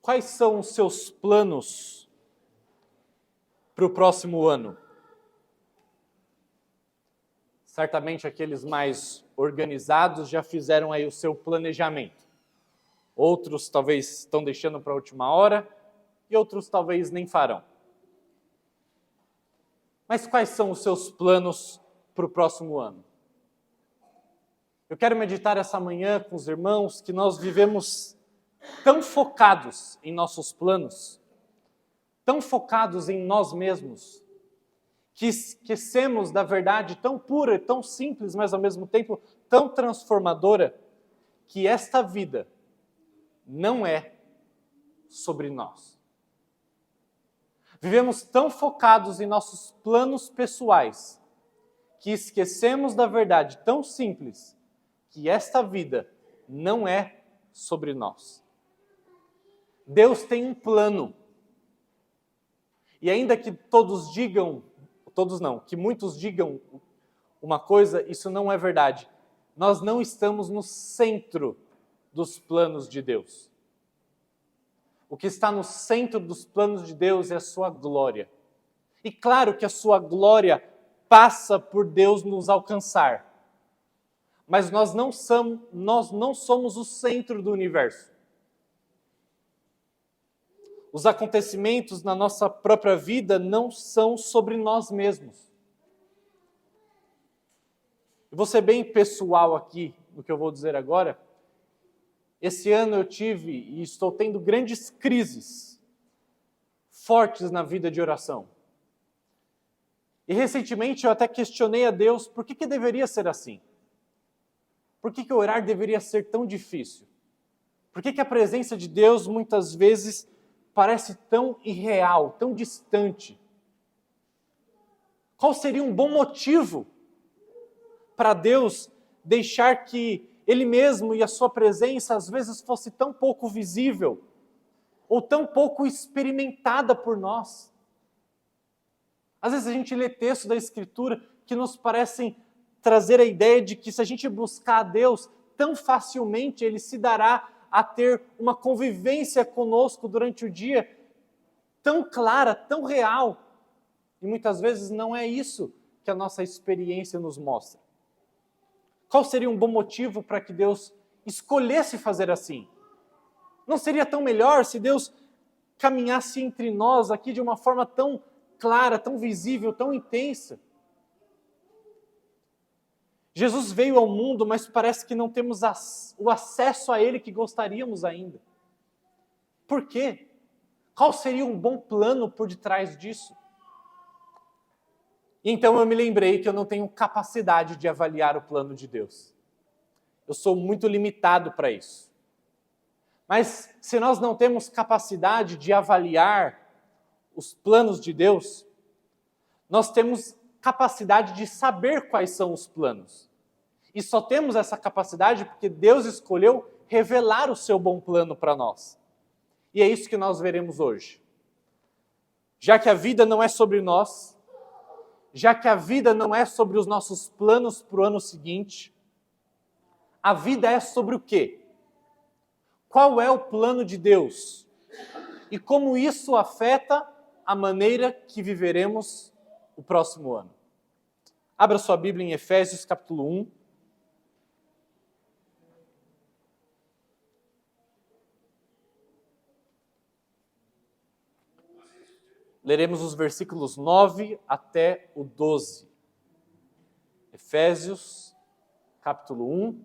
Quais são os seus planos para o próximo ano? Certamente aqueles mais organizados já fizeram aí o seu planejamento. Outros talvez estão deixando para a última hora e outros talvez nem farão. Mas quais são os seus planos para o próximo ano? Eu quero meditar essa manhã com os irmãos que nós vivemos tão focados em nossos planos, tão focados em nós mesmos, que esquecemos da verdade tão pura e tão simples, mas ao mesmo tempo tão transformadora, que esta vida não é sobre nós. Vivemos tão focados em nossos planos pessoais, que esquecemos da verdade tão simples, que esta vida não é sobre nós. Deus tem um plano. E ainda que que muitos digam uma coisa, isso não é verdade. Nós não estamos no centro dos planos de Deus. O que está no centro dos planos de Deus é a sua glória. E claro que a sua glória passa por Deus nos alcançar. Mas nós não somos o centro do universo. Os acontecimentos na nossa própria vida não são sobre nós mesmos. Eu vou ser bem pessoal aqui no que eu vou dizer agora. Esse ano eu tive e estou tendo grandes crises fortes na vida de oração. E recentemente eu até questionei a Deus por que deveria ser assim. Por que orar deveria ser tão difícil? Por que a presença de Deus muitas vezes parece tão irreal, tão distante? Qual seria um bom motivo para Deus deixar que Ele mesmo e a sua presença às vezes fosse tão pouco visível ou tão pouco experimentada por nós? Às vezes a gente lê textos da Escritura que nos parecem trazer a ideia de que se a gente buscar a Deus, tão facilmente Ele se dará a ter uma convivência conosco durante o dia tão clara, tão real. E muitas vezes não é isso que a nossa experiência nos mostra. Qual seria um bom motivo para que Deus escolhesse fazer assim? Não seria tão melhor se Deus caminhasse entre nós aqui de uma forma tão clara, tão visível, tão intensa? Jesus veio ao mundo, mas parece que não temos o acesso a Ele que gostaríamos ainda. Por quê? Qual seria um bom plano por detrás disso? E então eu me lembrei que eu não tenho capacidade de avaliar o plano de Deus. Eu sou muito limitado para isso. Mas se nós não temos capacidade de avaliar os planos de Deus, nós temos capacidade de saber quais são os planos. E só temos essa capacidade porque Deus escolheu revelar o seu bom plano para nós. E é isso que nós veremos hoje. Já que a vida não é sobre nós, já que a vida não é sobre os nossos planos para o ano seguinte, a vida é sobre o quê? Qual é o plano de Deus? E como isso afeta a maneira que viveremos o próximo ano? Abra sua Bíblia em Efésios capítulo 1. Leremos os versículos 9 até o 12. Efésios, capítulo 1.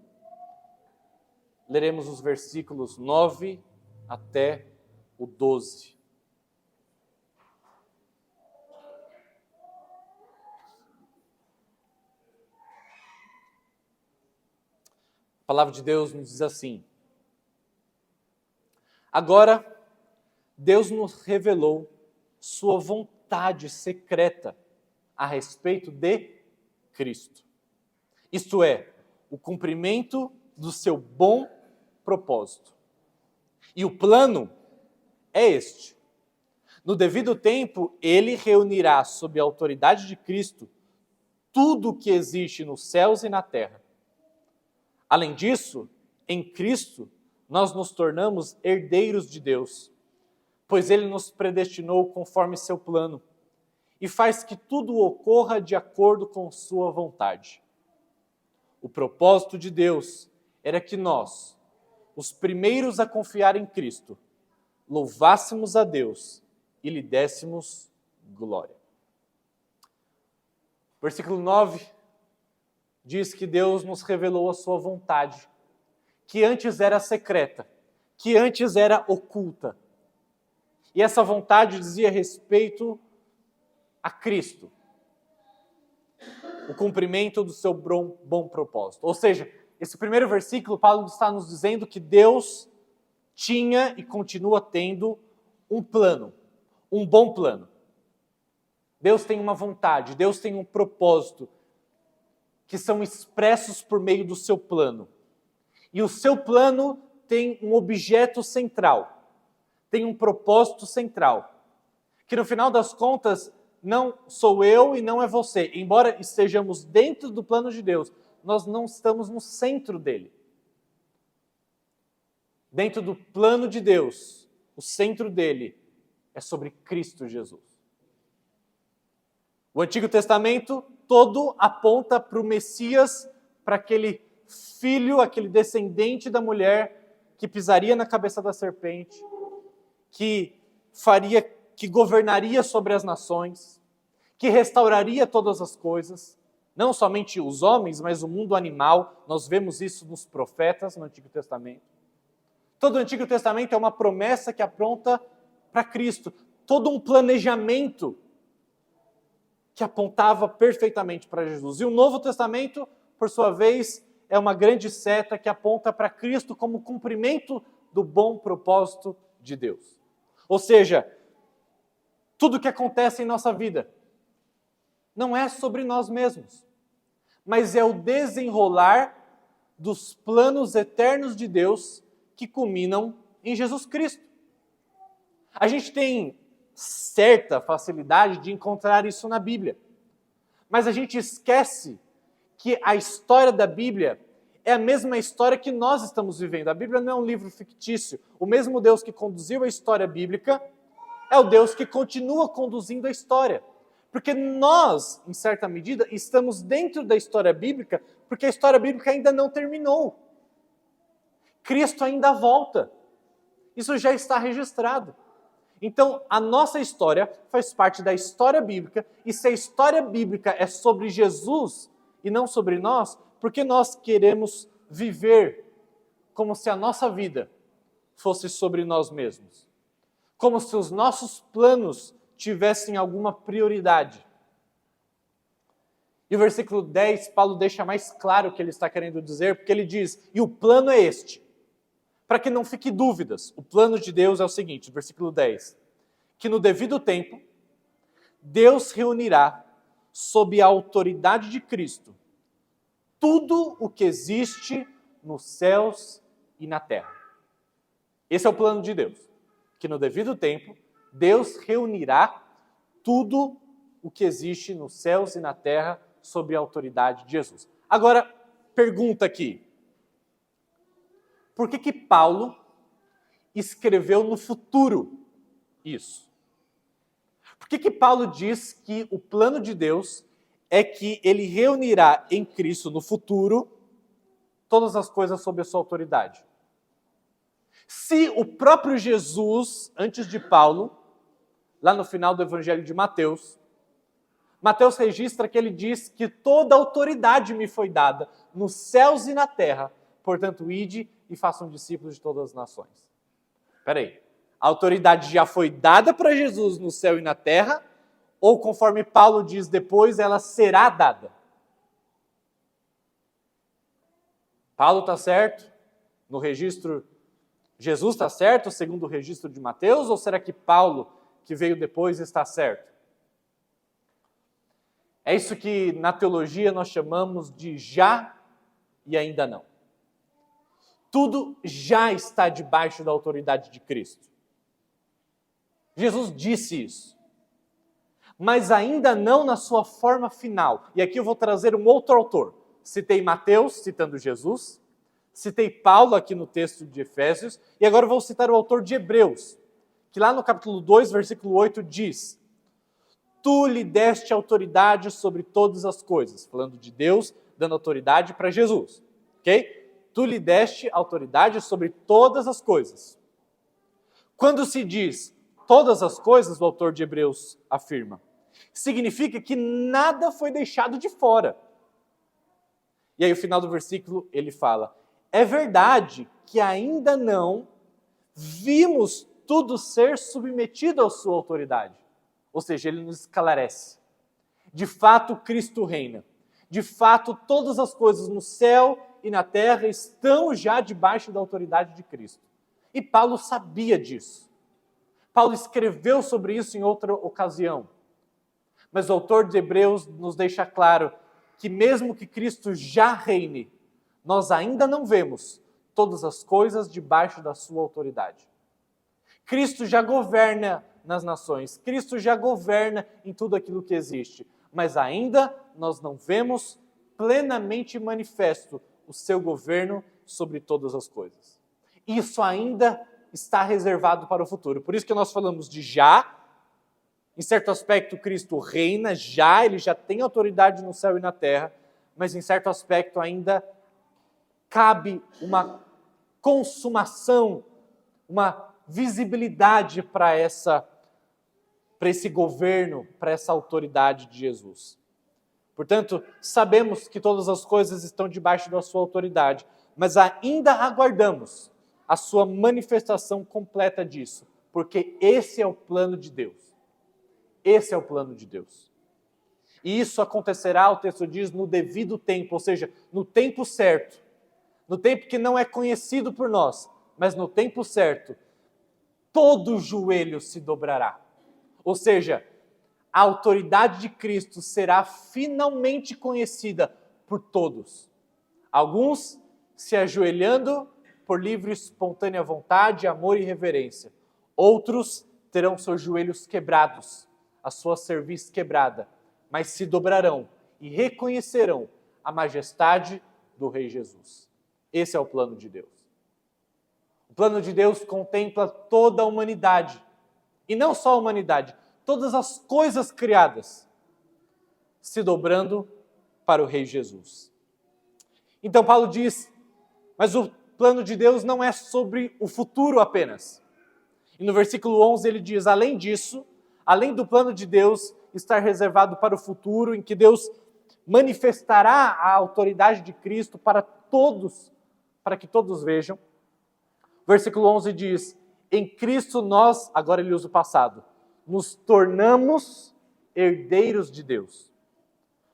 Leremos os versículos 9 até o 12. A palavra de Deus nos diz assim: agora, Deus nos revelou sua vontade secreta a respeito de Cristo. Isto é, o cumprimento do seu bom propósito. E o plano é este: no devido tempo, Ele reunirá sob a autoridade de Cristo tudo o que existe nos céus e na terra. Além disso, em Cristo, nós nos tornamos herdeiros de Deus, pois Ele nos predestinou conforme seu plano e faz que tudo ocorra de acordo com sua vontade. O propósito de Deus era que nós, os primeiros a confiar em Cristo, louvássemos a Deus e lhe dessemos glória. Versículo 9 diz que Deus nos revelou a sua vontade, que antes era secreta, que antes era oculta. E essa vontade dizia respeito a Cristo, o cumprimento do seu bom propósito. Ou seja, esse primeiro versículo, Paulo está nos dizendo que Deus tinha e continua tendo um plano, um bom plano. Deus tem uma vontade, Deus tem um propósito, que são expressos por meio do seu plano. E o seu plano tem um objeto central, tem um propósito central, que no final das contas não sou eu e não é você. Embora estejamos dentro do plano de Deus, nós não estamos no centro dele. Dentro do plano de Deus, o centro dele é sobre Cristo Jesus. O Antigo Testamento todo aponta para o Messias, para aquele filho, aquele descendente da mulher que pisaria na cabeça da serpente, que governaria sobre as nações, que restauraria todas as coisas, não somente os homens, mas o mundo animal. Nós vemos isso nos profetas no Antigo Testamento. Todo o Antigo Testamento é uma promessa que aponta para Cristo, todo um planejamento que apontava perfeitamente para Jesus. E o Novo Testamento, por sua vez, é uma grande seta que aponta para Cristo como cumprimento do bom propósito de Deus. Ou seja, tudo que acontece em nossa vida não é sobre nós mesmos, mas é o desenrolar dos planos eternos de Deus que culminam em Jesus Cristo. A gente tem certa facilidade de encontrar isso na Bíblia, mas a gente esquece que a história da Bíblia é a mesma história que nós estamos vivendo. A Bíblia não é um livro fictício. O mesmo Deus que conduziu a história bíblica é o Deus que continua conduzindo a história. Porque nós, em certa medida, estamos dentro da história bíblica, porque a história bíblica ainda não terminou. Cristo ainda volta. Isso já está registrado. Então, a nossa história faz parte da história bíblica, e se a história bíblica é sobre Jesus e não sobre nós, por que nós queremos viver como se a nossa vida fosse sobre nós mesmos? Como se os nossos planos tivessem alguma prioridade. E o versículo 10, Paulo deixa mais claro o que ele está querendo dizer, porque ele diz, e o plano é este. Para que não fique dúvidas, o plano de Deus é o seguinte, versículo 10, que no devido tempo, Deus reunirá sob a autoridade de Cristo tudo o que existe nos céus e na terra. Esse é o plano de Deus, que no devido tempo, Deus reunirá tudo o que existe nos céus e na terra sob a autoridade de Jesus. Agora, pergunta aqui. Por que Paulo escreveu no futuro isso? Por que Paulo diz que o plano de Deus é que ele reunirá em Cristo no futuro todas as coisas sob a sua autoridade? Se o próprio Jesus, antes de Paulo, lá no final do Evangelho de Mateus, Mateus registra que ele diz que toda autoridade me foi dada nos céus e na terra, portanto, ide e façam discípulos de todas as nações. Espera aí, a autoridade já foi dada para Jesus no céu e na terra, ou conforme Paulo diz depois, ela será dada? Paulo está certo no registro, Jesus está certo segundo o registro de Mateus, ou será que Paulo, que veio depois, está certo? É isso que na teologia nós chamamos de já e ainda não. Tudo já está debaixo da autoridade de Cristo. Jesus disse isso. Mas ainda não na sua forma final. E aqui eu vou trazer um outro autor. Citei Mateus, citando Jesus. Citei Paulo aqui no texto de Efésios. E agora eu vou citar o autor de Hebreus, que lá no capítulo 2, versículo 8 diz: Tu lhe deste autoridade sobre todas as coisas. Falando de Deus, dando autoridade para Jesus. Ok? Tu lhe deste autoridade sobre todas as coisas. Quando se diz todas as coisas, o autor de Hebreus afirma, significa que nada foi deixado de fora. E aí, no final do versículo, ele fala: é verdade que ainda não vimos tudo ser submetido à sua autoridade. Ou seja, ele nos esclarece. De fato, Cristo reina. De fato, todas as coisas no céu e na terra estão já debaixo da autoridade de Cristo. E Paulo sabia disso. Paulo escreveu sobre isso em outra ocasião. Mas o autor de Hebreus nos deixa claro que mesmo que Cristo já reine, nós ainda não vemos todas as coisas debaixo da sua autoridade. Cristo já governa nas nações, Cristo já governa em tudo aquilo que existe, mas ainda nós não vemos plenamente manifesto o seu governo sobre todas as coisas. Isso ainda está reservado para o futuro. Por isso que nós falamos de já. Em certo aspecto, Cristo reina já, ele já tem autoridade no céu e na terra, mas em certo aspecto ainda cabe uma consumação, uma visibilidade para esse governo, para essa autoridade de Jesus. Portanto, sabemos que todas as coisas estão debaixo da sua autoridade, mas ainda aguardamos a sua manifestação completa disso, porque esse é o plano de Deus. Esse é o plano de Deus. E isso acontecerá, o texto diz, no devido tempo, ou seja, no tempo certo. No tempo que não é conhecido por nós, mas no tempo certo, todo joelho se dobrará. Ou seja, a autoridade de Cristo será finalmente conhecida por todos. Alguns se ajoelhando por livre e espontânea vontade, amor e reverência. Outros terão seus joelhos quebrados, a sua cerviz quebrada, mas se dobrarão e reconhecerão a majestade do Rei Jesus. Esse é o plano de Deus. O plano de Deus contempla toda a humanidade, e não só a humanidade, todas as coisas criadas, se dobrando para o Rei Jesus. Então Paulo diz, mas o plano de Deus não é sobre o futuro apenas. E no versículo 11 ele diz, além disso, além do plano de Deus estar reservado para o futuro, em que Deus manifestará a autoridade de Cristo para todos, para que todos vejam. Versículo 11 diz, em Cristo nós, agora ele usa o passado, nos tornamos herdeiros de Deus,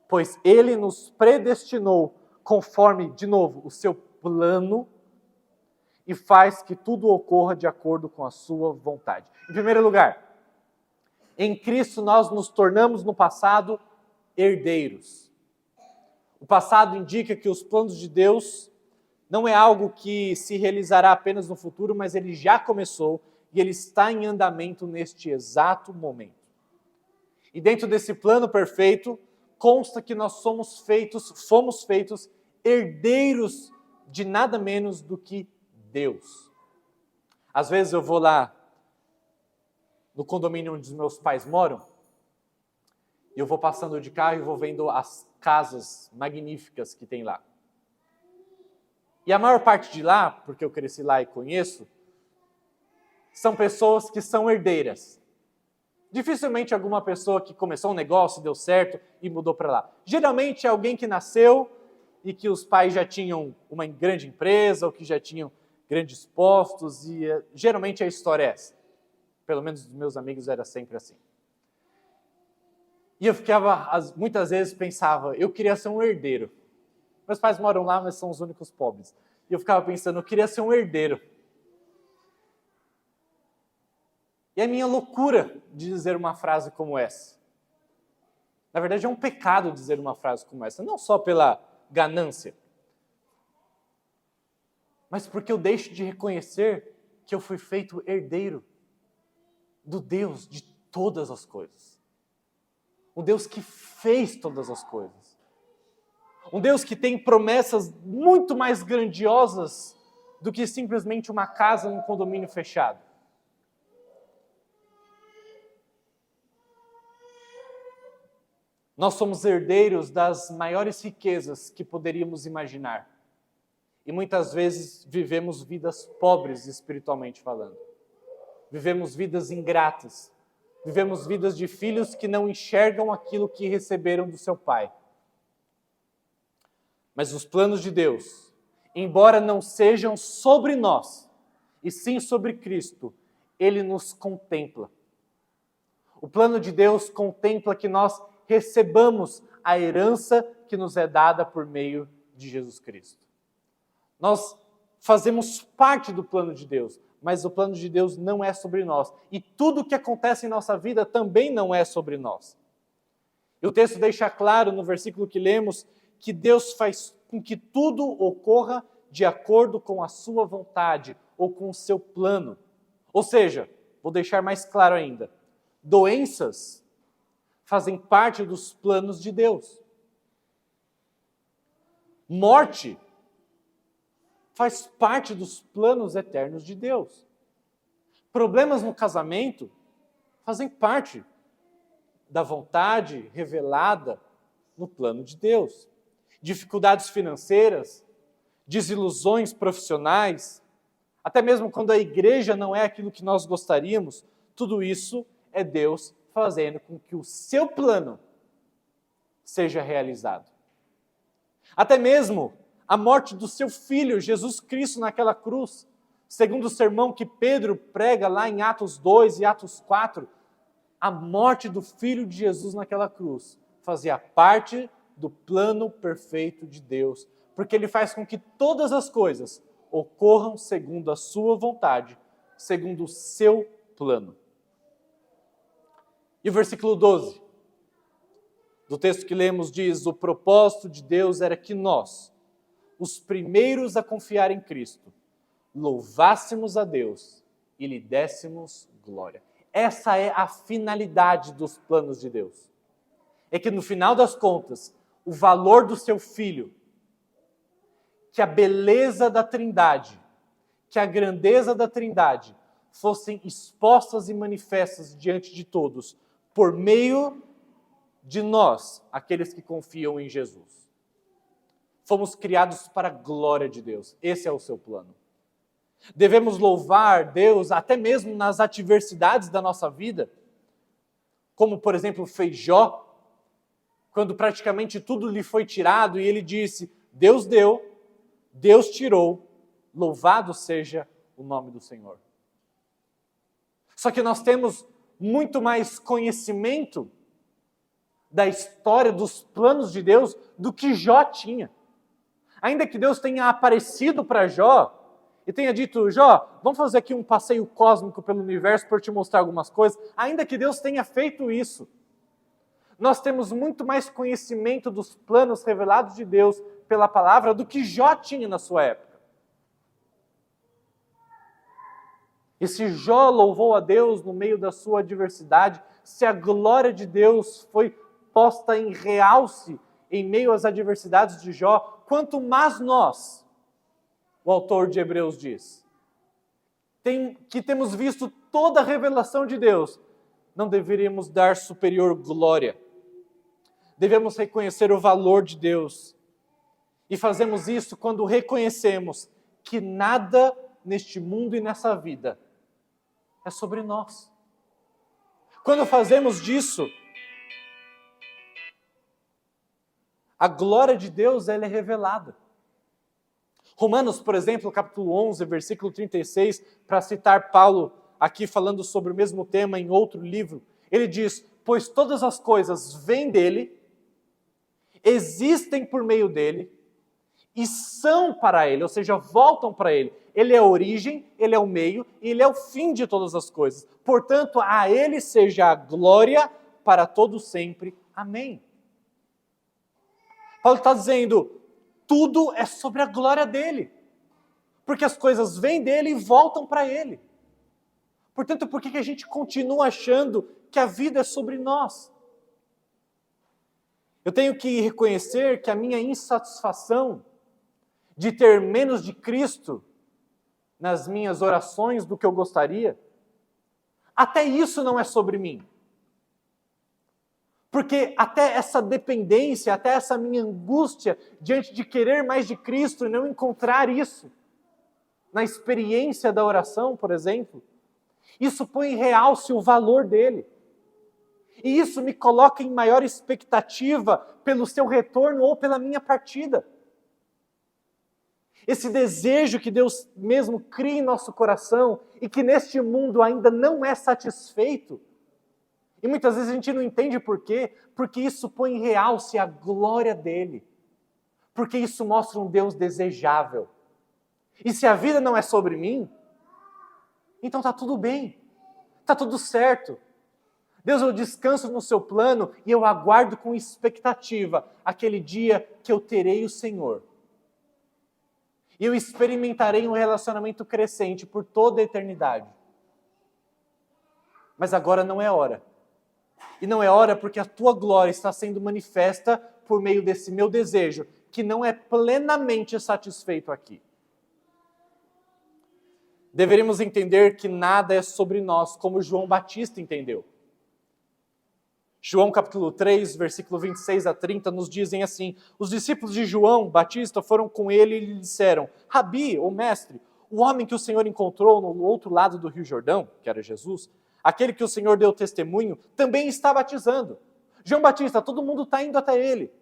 pois Ele nos predestinou conforme, de novo, o seu plano e faz que tudo ocorra de acordo com a sua vontade. Em primeiro lugar, em Cristo nós nos tornamos no passado herdeiros. O passado indica que os planos de Deus não é algo que se realizará apenas no futuro, mas ele já começou e ele está em andamento neste exato momento. E dentro desse plano perfeito, consta que nós fomos feitos herdeiros de nada menos do que Deus. Às vezes eu vou lá no condomínio onde os meus pais moram, e eu vou passando de carro e vou vendo as casas magníficas que tem lá. E a maior parte de lá, porque eu cresci lá e conheço, são pessoas que são herdeiras. Dificilmente alguma pessoa que começou um negócio, deu certo e mudou para lá. Geralmente é alguém que nasceu e que os pais já tinham uma grande empresa ou que já tinham grandes postos e geralmente a história é essa. Pelo menos dos meus amigos era sempre assim. E eu muitas vezes pensava, eu queria ser um herdeiro. Meus pais moram lá, mas são os únicos pobres. E eu ficava pensando, eu queria ser um herdeiro. E é minha loucura de dizer uma frase como essa. Na verdade, é um pecado dizer uma frase como essa, não só pela ganância, mas porque eu deixo de reconhecer que eu fui feito herdeiro do Deus de todas as coisas. Um Deus que fez todas as coisas. Um Deus que tem promessas muito mais grandiosas do que simplesmente uma casa num condomínio fechado. Nós somos herdeiros das maiores riquezas que poderíamos imaginar. E muitas vezes vivemos vidas pobres espiritualmente falando. Vivemos vidas ingratas. Vivemos vidas de filhos que não enxergam aquilo que receberam do seu pai. Mas os planos de Deus, embora não sejam sobre nós, e sim sobre Cristo, Ele nos contempla. O plano de Deus contempla que nós recebamos a herança que nos é dada por meio de Jesus Cristo. Nós fazemos parte do plano de Deus, mas o plano de Deus não é sobre nós. E tudo o que acontece em nossa vida também não é sobre nós. E o texto deixa claro no versículo que lemos que Deus faz com que tudo ocorra de acordo com a sua vontade ou com o seu plano. Ou seja, vou deixar mais claro ainda, doenças fazem parte dos planos de Deus. Morte faz parte dos planos eternos de Deus. Problemas no casamento fazem parte da vontade revelada no plano de Deus. Dificuldades financeiras, desilusões profissionais, até mesmo quando a igreja não é aquilo que nós gostaríamos, tudo isso é Deus fazendo com que o seu plano seja realizado. Até mesmo a morte do seu filho, Jesus Cristo, naquela cruz, segundo o sermão que Pedro prega lá em Atos 2 e Atos 4, a morte do filho de Jesus naquela cruz fazia parte do plano perfeito de Deus, porque Ele faz com que todas as coisas ocorram segundo a sua vontade, segundo o seu plano. E o versículo 12 do texto que lemos diz: o propósito de Deus era que nós, os primeiros a confiar em Cristo, louvássemos a Deus e lhe dessemos glória. Essa é a finalidade dos planos de Deus. É que no final das contas, o valor do seu Filho, que a beleza da Trindade, que a grandeza da Trindade fossem expostas e manifestas diante de todos, por meio de nós, aqueles que confiam em Jesus. Fomos criados para a glória de Deus. Esse é o seu plano. Devemos louvar Deus até mesmo nas adversidades da nossa vida, como, por exemplo, fez Jó, quando praticamente tudo lhe foi tirado e ele disse: Deus deu, Deus tirou, louvado seja o nome do Senhor. Só que nós temos muito mais conhecimento da história, dos planos de Deus, do que Jó tinha. Ainda que Deus tenha aparecido para Jó e tenha dito: Jó, vamos fazer aqui um passeio cósmico pelo universo para eu te mostrar algumas coisas. Ainda que Deus tenha feito isso, nós temos muito mais conhecimento dos planos revelados de Deus pela palavra do que Jó tinha na sua época. E se Jó louvou a Deus no meio da sua adversidade, se a glória de Deus foi posta em realce em meio às adversidades de Jó, quanto mais nós, o autor de Hebreus diz, que temos visto toda a revelação de Deus, não deveríamos dar superior glória. Devemos reconhecer o valor de Deus. E fazemos isso quando reconhecemos que nada neste mundo e nessa vida é sobre nós. Quando fazemos disso, a glória de Deus ela é revelada. Romanos, por exemplo, capítulo 11, versículo 36, para citar Paulo aqui falando sobre o mesmo tema em outro livro, ele diz: pois todas as coisas vêm dele, existem por meio dele e são para ele, ou seja, voltam para ele. Ele é a origem, ele é o meio e ele é o fim de todas as coisas. Portanto, a ele seja a glória para todo sempre. Amém. Paulo está dizendo, tudo é sobre a glória dele. Porque as coisas vêm dele e voltam para ele. Portanto, por que a gente continua achando que a vida é sobre nós? Eu tenho que reconhecer que a minha insatisfação de ter menos de Cristo nas minhas orações do que eu gostaria, até isso não é sobre mim. Porque até essa dependência, até essa minha angústia diante de querer mais de Cristo e não encontrar isso na experiência da oração, por exemplo, isso põe em realce o valor dele. E isso me coloca em maior expectativa pelo seu retorno ou pela minha partida. Esse desejo que Deus mesmo cria em nosso coração e que neste mundo ainda não é satisfeito. E muitas vezes a gente não entende por quê, porque isso põe em realce a glória dele. Porque isso mostra um Deus desejável. E se a vida não é sobre mim, então está tudo bem, está tudo certo. Deus, eu descanso no seu plano e eu aguardo com expectativa aquele dia que eu terei o Senhor. E eu experimentarei um relacionamento crescente por toda a eternidade. Mas agora não é hora. E não é hora porque a tua glória está sendo manifesta por meio desse meu desejo, que não é plenamente satisfeito aqui. Deveríamos entender que nada é sobre nós, como João Batista entendeu. João capítulo 3, versículo 26 a 30 nos dizem assim: os discípulos de João Batista foram com ele e lhe disseram: Rabi, ou mestre, o homem que o Senhor encontrou no outro lado do Rio Jordão, que era Jesus, aquele que o Senhor deu testemunho, também está batizando. João Batista, todo mundo está indo até ele.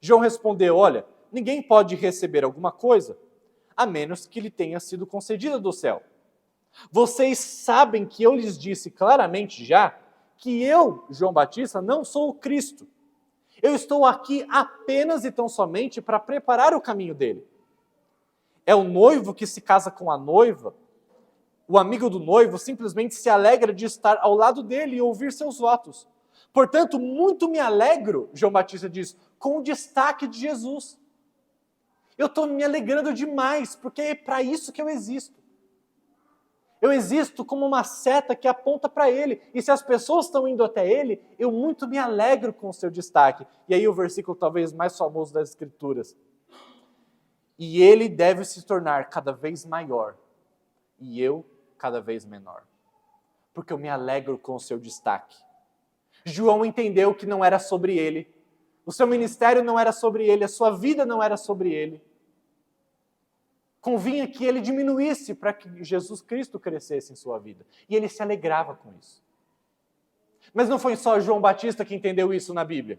João respondeu: olha, ninguém pode receber alguma coisa, a menos que lhe tenha sido concedida do céu. Vocês sabem que eu lhes disse claramente já, que eu, João Batista, não sou o Cristo. Eu estou aqui apenas e tão somente para preparar o caminho dele. É o noivo que se casa com a noiva. O amigo do noivo simplesmente se alegra de estar ao lado dele e ouvir seus votos. Portanto, muito me alegro, João Batista diz, com o destaque de Jesus. Eu estou me alegrando demais, porque é para isso que eu existo. Eu existo como uma seta que aponta para ele. E se as pessoas estão indo até ele, eu muito me alegro com o seu destaque. E aí o versículo talvez mais famoso das Escrituras. E ele deve se tornar cada vez maior, e eu cada vez menor. Porque eu me alegro com o seu destaque. João entendeu que não era sobre ele. O seu ministério não era sobre ele, a sua vida não era sobre ele. Convinha que ele diminuísse para que Jesus Cristo crescesse em sua vida. E ele se alegrava com isso. Mas não foi só João Batista que entendeu isso na Bíblia.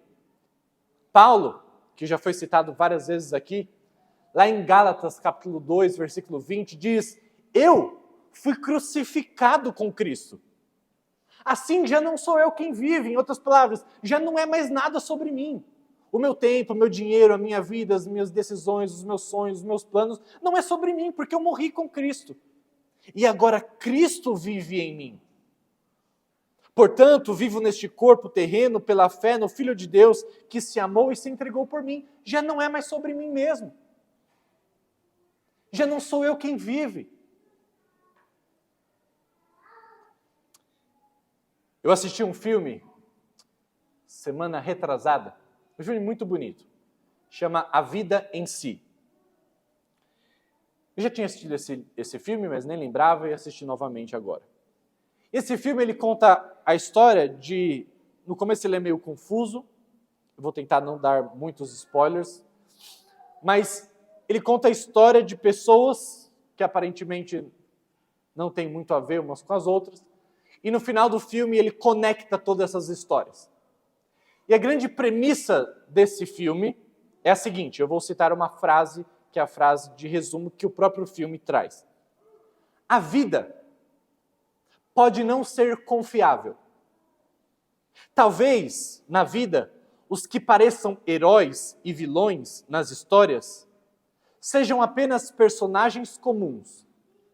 Paulo, que já foi citado várias vezes aqui, lá em Gálatas capítulo 2, versículo 20, diz: eu fui crucificado com Cristo. Assim já não sou eu quem vive, em outras palavras, já não é mais nada sobre mim. O meu tempo, o meu dinheiro, a minha vida, as minhas decisões, os meus sonhos, os meus planos, não é sobre mim, porque eu morri com Cristo. E agora Cristo vive em mim. Portanto, vivo neste corpo terreno pela fé no Filho de Deus, que se amou e se entregou por mim. Já não é mais sobre mim mesmo. Já não sou eu quem vive. Eu assisti um filme, semana retrasada, um filme muito bonito, chama A Vida em Si. Eu já tinha assistido esse filme, mas nem lembrava e assisti novamente agora. Esse filme ele conta a história de... No começo ele é meio confuso, eu vou tentar não dar muitos spoilers, mas ele conta a história de pessoas que aparentemente não têm muito a ver umas com as outras, e no final do filme ele conecta todas essas histórias. E a grande premissa desse filme é a seguinte, eu vou citar uma frase, que é a frase de resumo que o próprio filme traz. A vida pode não ser confiável. Talvez, na vida, os que pareçam heróis e vilões nas histórias sejam apenas personagens comuns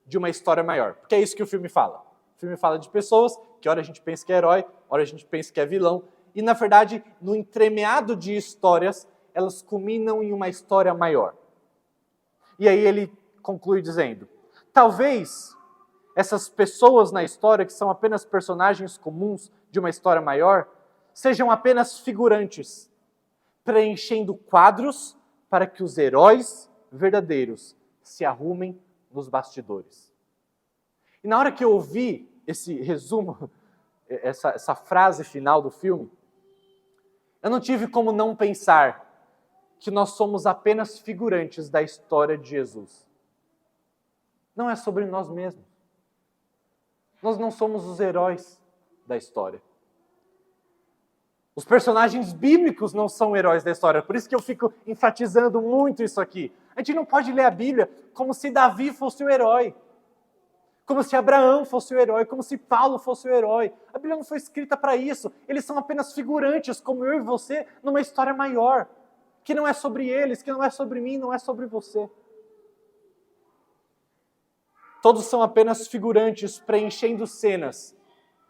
de uma história maior. Porque é isso que o filme fala. O filme fala de pessoas que ora a gente pensa que é herói, ora a gente pensa que é vilão, e na verdade, no entremeado de histórias, elas culminam em uma história maior. E aí ele conclui dizendo, talvez essas pessoas na história, que são apenas personagens comuns de uma história maior, sejam apenas figurantes, preenchendo quadros para que os heróis verdadeiros se arrumem nos bastidores. E na hora que eu ouvi esse resumo, essa frase final do filme, Eu não tive como não pensar que nós somos apenas figurantes da história de Jesus. Não é sobre nós mesmos. Nós não somos os heróis da história. Os personagens bíblicos não são heróis da história, por isso que eu fico enfatizando muito isso aqui. A gente não pode ler a Bíblia como se Davi fosse o herói, como se Abraão fosse o herói, como se Paulo fosse o herói. A Bíblia não foi escrita para isso. Eles são apenas figurantes, como eu e você, numa história maior, que não é sobre eles, que não é sobre mim, não é sobre você. Todos são apenas figurantes preenchendo cenas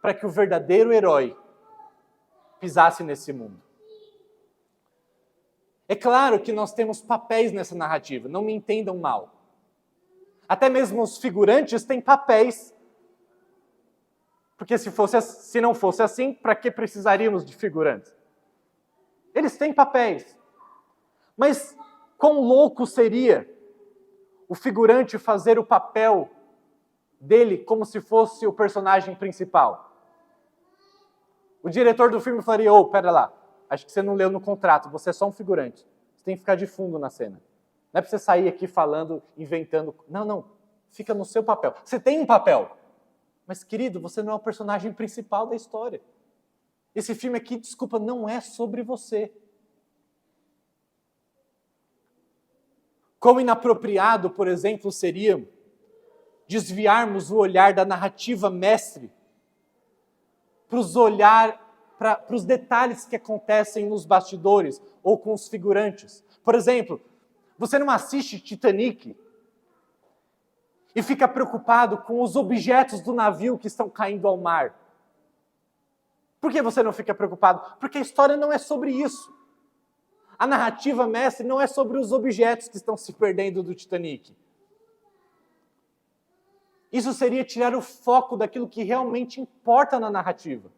para que o verdadeiro herói pisasse nesse mundo. É claro que nós temos papéis nessa narrativa, não me entendam mal. Até mesmo os figurantes têm papéis. Porque se não fosse assim, para que precisaríamos de figurantes? Eles têm papéis. Mas quão louco seria o figurante fazer o papel dele como se fosse o personagem principal? O diretor do filme falaria, pera lá, acho que você não leu no contrato, você é só um figurante. Você tem que ficar de fundo na cena. Não é para você sair aqui falando, inventando. Não, fica no seu papel. Você tem um papel. Mas, querido, você não é o personagem principal da história. Esse filme aqui, desculpa, não é sobre você. Quão inapropriado, por exemplo, seria desviarmos o olhar da narrativa mestre para os detalhes que acontecem nos bastidores ou com os figurantes. Por exemplo, você não assiste Titanic e fica preocupado com os objetos do navio que estão caindo ao mar. Por que você não fica preocupado? Porque a história não é sobre isso. A narrativa mestre não é sobre os objetos que estão se perdendo do Titanic. Isso seria tirar o foco daquilo que realmente importa na narrativa.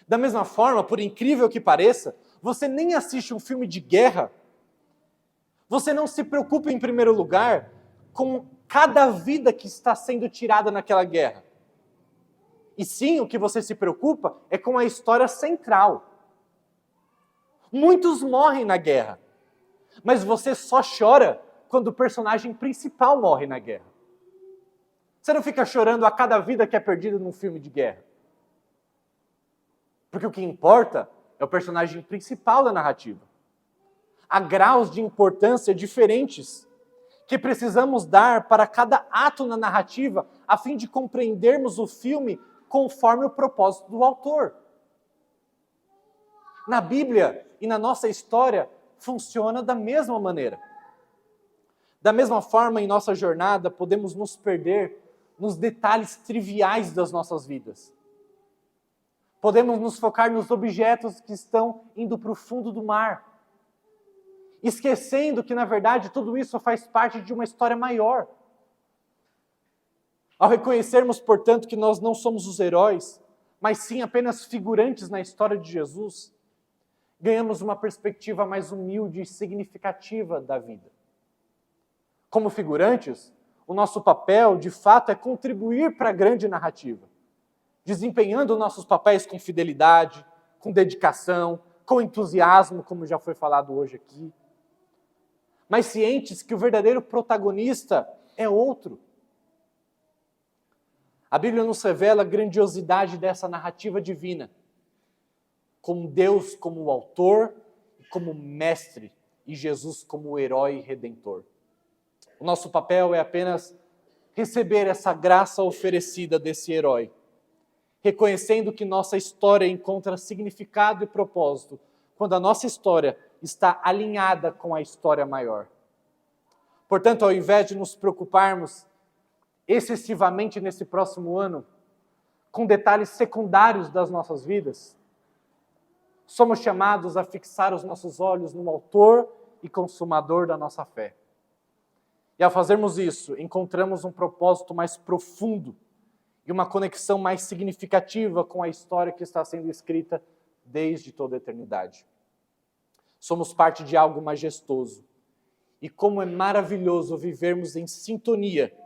Da mesma forma, por incrível que pareça, você nem assiste um filme de guerra, você não se preocupa em primeiro lugar com cada vida que está sendo tirada naquela guerra. E sim, o que você se preocupa é com a história central. Muitos morrem na guerra, mas você só chora quando o personagem principal morre na guerra. Você não fica chorando a cada vida que é perdida num filme de guerra. Porque o que importa é o personagem principal da narrativa. Há graus de importância diferentes que precisamos dar para cada ato na narrativa a fim de compreendermos o filme conforme o propósito do autor. Na Bíblia e na nossa história funciona da mesma maneira. Da mesma forma, em nossa jornada, podemos nos perder nos detalhes triviais das nossas vidas. Podemos nos focar nos objetos que estão indo para o fundo do mar, esquecendo que, na verdade, tudo isso faz parte de uma história maior. Ao reconhecermos, portanto, que nós não somos os heróis, mas sim apenas figurantes na história de Jesus, ganhamos uma perspectiva mais humilde e significativa da vida. Como figurantes, o nosso papel, de fato, é contribuir para a grande narrativa, desempenhando nossos papéis com fidelidade, com dedicação, com entusiasmo, como já foi falado hoje aqui, mas cientes que o verdadeiro protagonista é outro. A Bíblia nos revela a grandiosidade dessa narrativa divina, com Deus como o autor, como mestre, e Jesus como o herói redentor. O nosso papel é apenas receber essa graça oferecida desse herói, reconhecendo que nossa história encontra significado e propósito quando a nossa história está alinhada com a história maior. Portanto, ao invés de nos preocuparmos excessivamente nesse próximo ano com detalhes secundários das nossas vidas, somos chamados a fixar os nossos olhos no autor e consumador da nossa fé. E ao fazermos isso, encontramos um propósito mais profundo e uma conexão mais significativa com a história que está sendo escrita desde toda a eternidade. Somos parte de algo majestoso. E como é maravilhoso vivermos em sintonia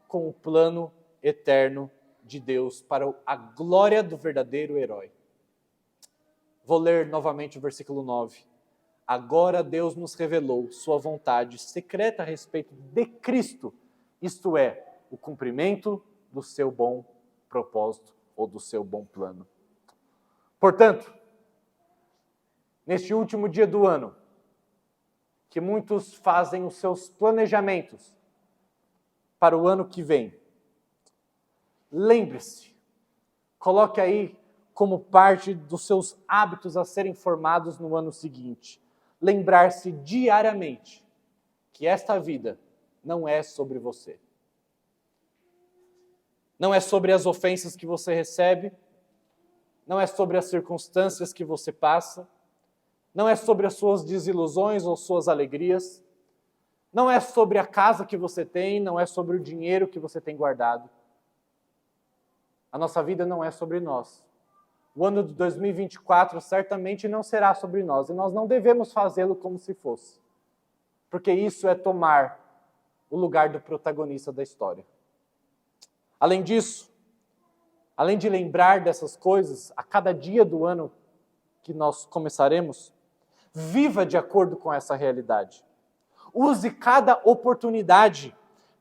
com o plano eterno de Deus para a glória do verdadeiro herói. Vou ler novamente o versículo 9. Agora Deus nos revelou sua vontade secreta a respeito de Cristo, isto é, o cumprimento do seu bom propósito ou do seu bom plano. Portanto, neste último dia do ano, que muitos fazem os seus planejamentos para o ano que vem, lembre-se, coloque aí como parte dos seus hábitos a serem formados no ano seguinte. Lembrar-se diariamente que esta vida não é sobre você. Não é sobre as ofensas que você recebe, não é sobre as circunstâncias que você passa, não é sobre as suas desilusões ou suas alegrias, não é sobre a casa que você tem, não é sobre o dinheiro que você tem guardado. A nossa vida não é sobre nós. O ano de 2024 certamente não será sobre nós, e nós não devemos fazê-lo como se fosse, porque isso é tomar o lugar do protagonista da história. Além disso, além de lembrar dessas coisas, a cada dia do ano que nós começaremos, viva de acordo com essa realidade. Use cada oportunidade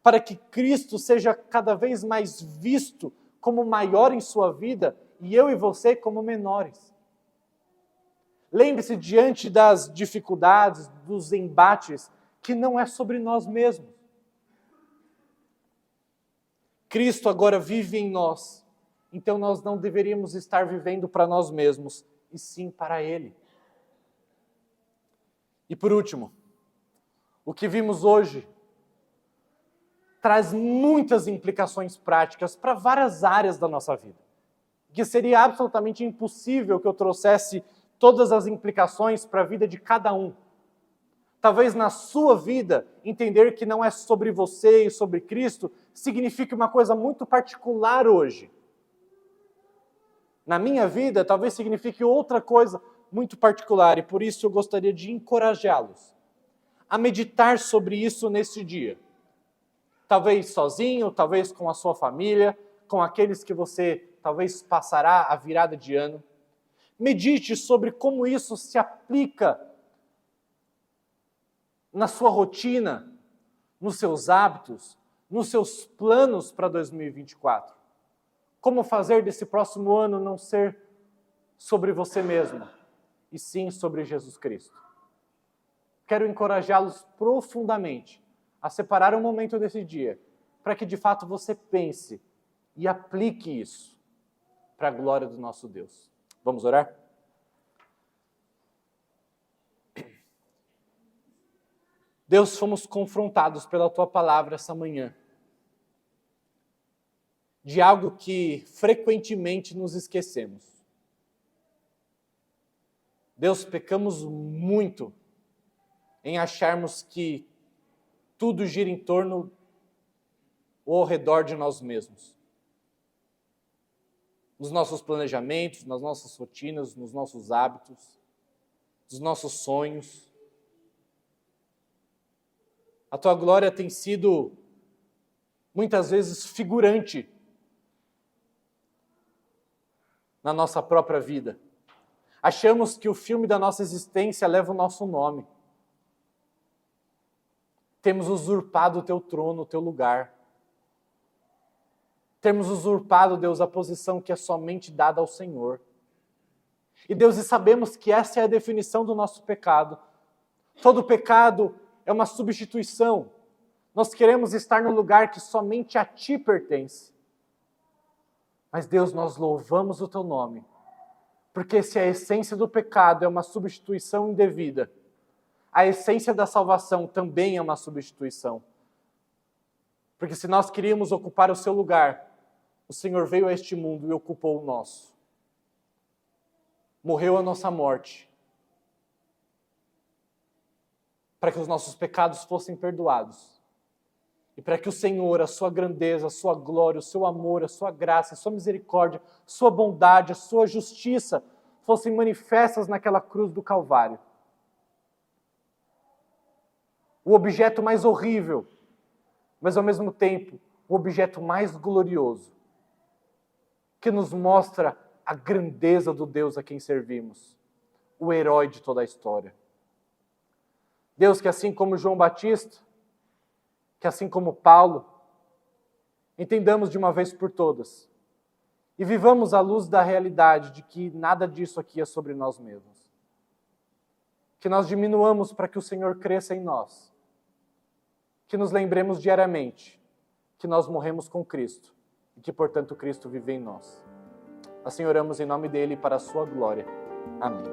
para que Cristo seja cada vez mais visto como maior em sua vida e eu e você como menores. Lembre-se, diante das dificuldades, dos embates, que não é sobre nós mesmos. Cristo agora vive em nós, então nós não deveríamos estar vivendo para nós mesmos, e sim para Ele. E por último, o que vimos hoje traz muitas implicações práticas para várias áreas da nossa vida, que seria absolutamente impossível que eu trouxesse todas as implicações para a vida de cada um. Talvez na sua vida, entender que não é sobre você e sobre Cristo signifique uma coisa muito particular hoje. Na minha vida, talvez signifique outra coisa muito particular, e por isso eu gostaria de encorajá-los a meditar sobre isso nesse dia. Talvez sozinho, talvez com a sua família, com aqueles que você talvez passará a virada de ano. Medite sobre como isso se aplica na sua rotina, nos seus hábitos, nos seus planos para 2024. Como fazer desse próximo ano não ser sobre você mesmo, e sim sobre Jesus Cristo. Quero encorajá-los profundamente a separar um momento desse dia, para que de fato você pense e aplique isso para a glória do nosso Deus. Vamos orar? Deus, fomos confrontados pela Tua palavra essa manhã, de algo que frequentemente nos esquecemos. Deus, pecamos muito em acharmos que tudo gira em torno ou ao redor de nós mesmos. Nos nossos planejamentos, nas nossas rotinas, nos nossos hábitos, nos nossos sonhos. A Tua glória tem sido, muitas vezes, figurante na nossa própria vida. Achamos que o filme da nossa existência leva o nosso nome. Temos usurpado o Teu trono, o Teu lugar. Temos usurpado, Deus, a posição que é somente dada ao Senhor. E, Deus, e sabemos que essa é a definição do nosso pecado. Todo pecado é uma substituição. Nós queremos estar no lugar que somente a Ti pertence. Mas, Deus, nós louvamos o Teu nome, porque se a essência do pecado é uma substituição indevida, a essência da salvação também é uma substituição. Porque se nós queríamos ocupar o Seu lugar, o Senhor veio a este mundo e ocupou o nosso. Morreu a nossa morte, para que os nossos pecados fossem perdoados. E para que o Senhor, a Sua grandeza, a Sua glória, o Seu amor, a Sua graça, a Sua misericórdia, a Sua bondade, a Sua justiça fossem manifestas naquela cruz do Calvário. O objeto mais horrível, mas ao mesmo tempo o objeto mais glorioso, que nos mostra a grandeza do Deus a quem servimos. o herói de toda a história. Deus, que assim como João Batista, que assim como Paulo, entendamos de uma vez por todas e vivamos à luz da realidade de que nada disso aqui é sobre nós mesmos. Que nós diminuamos para que o Senhor cresça em nós. Que nos lembremos diariamente que nós morremos com Cristo e que, portanto, Cristo vive em nós. Assim oramos em nome dele para a sua glória. Amém.